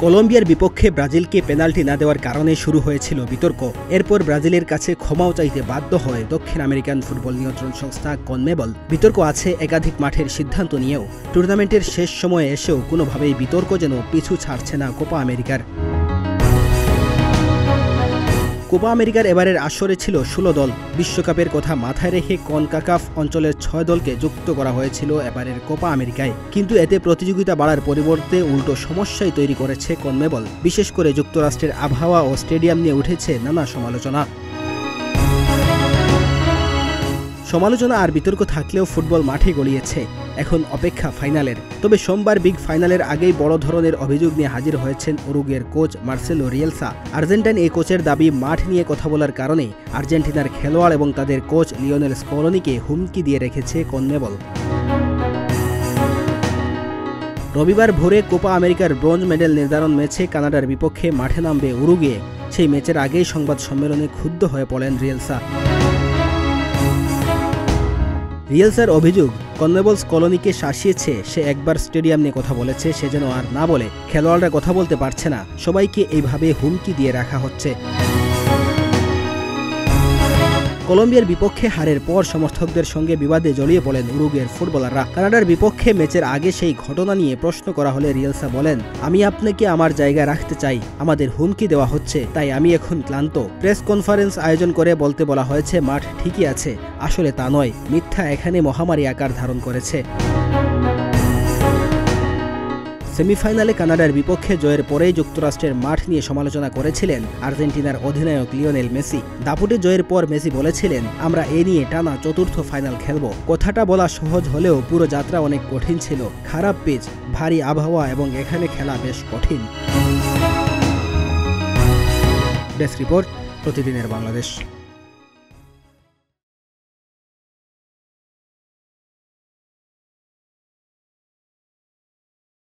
কলম্বিয়ার বিপক্ষে ব্রাজিলকে পেনাল্টি না দেওয়ার কারণে শুরু হয়েছিল বিতর্ক। এরপর ব্রাজিলের কাছে ক্ষমাও চাইতে বাধ্য হয় দক্ষিণ আমেরিকান ফুটবল নিয়ন্ত্রণ সংস্থা কনমেবল। বিতর্ক আছে একাধিক মাঠের সিদ্ধান্ত নিয়েও। টুর্নামেন্টের শেষ সময়ে এসেও কোনোভাবেই বিতর্ক যেন পিছু ছাড়ছে না কোপা আমেরিকার। কোপা আমেরিকার এবারের আসরে ছিল ১৬ দল। বিশ্বকাপের কথা মাথায় রেখে কনকাকাফ অঞ্চলের ৬ দলকে যুক্ত করা হয়েছিল এবারের কোপা আমেরিকায়। কিন্তু এতে প্রতিযোগিতা বাড়ার পরিবর্তে উল্টো সমস্যাই তৈরি করেছে কনমেবল। বিশেষ করে যুক্তরাষ্ট্রের আবহাওয়া ও স্টেডিয়াম নিয়ে উঠেছে নানা সমালোচনা আর বিতর্ক থাকলেও ফুটবল মাঠে গড়িয়েছে। এখন অপেক্ষা ফাইনালের। তবে সোমবার বিগ ফাইনালের আগেই বড় ধরনের অভিযোগ নিয়ে হাজির হয়েছেন উরুগুয়ের কোচ মার্সেলো রিয়েলসা। আর্জেন্টাইন এই কোচের দাবি, মাঠ নিয়ে কথা বলার কারণে আর্জেন্টিনার খেলোয়াড় এবং তাদের কোচ লিওনেল স্কলোনিকে হুমকি দিয়ে রেখেছে কনমেবল। রবিবার ভোরে কোপা আমেরিকার ব্রোঞ্জ মেডেল নির্ধারণ ম্যাচে কানাডার বিপক্ষে মাঠে নামবে উরুগুয়ে। সেই ম্যাচের আগেই সংবাদ সম্মেলনে ক্ষুব্ধ হয়ে পড়েন রিয়েলসা। রিয়েলসার অভিযোগ, কনমেবল স্কলোনিকে শাসিয়েছে। সে একবার স্টেডিয়াম নিয়ে কথা বলেছে, সে যেন আর না বলে। খেলোয়াড়রা কথা বলতে পারছে না, সবাইকে এইভাবে হুমকি দিয়ে রাখা হচ্ছে। কলম্বিয়ার বিপক্ষে হারের পর সমর্থকদের সঙ্গে বিবাদে জড়িয়ে পড়েন উরুগুয়ের ফুটবলাররা। কানাডার বিপক্ষে ম্যাচের আগে সেই ঘটনা নিয়ে প্রশ্ন করা হলে রিয়েলসা বলেন, আমি আপনাকে আমার জায়গায় রাখতে চাই, আমাদের হুমকি দেওয়া হচ্ছে, তাই আমি এখন ক্লান্ত। প্রেস কনফারেন্স আয়োজন করে বলতে বলা হয়েছে মাঠ ঠিকই আছে, আসলে তা নয়। মিথ্যা এখানে মহামারী আকার ধারণ করেছে। সেমিফাইনালে কানাডার বিপক্ষে জয়ের পরেই যুক্তরাষ্ট্রের মাঠ নিয়ে সমালোচনা করেছিলেন আর্জেন্টিনার অধিনায়ক লিওনেল মেসি। দাপুটে জয়ের পর মেসি বলেছিলেন, আমরা এ নিয়ে টানা চতুর্থ ফাইনাল খেলব। কথাটা বলা সহজ হলেও পুরো যাত্রা অনেক কঠিন ছিল। খারাপ পিচ, ভারী আবহাওয়া এবং এখানে খেলা বেশ কঠিন। ডেস্ক রিপোর্ট, প্রতিদিনের বাংলাদেশ।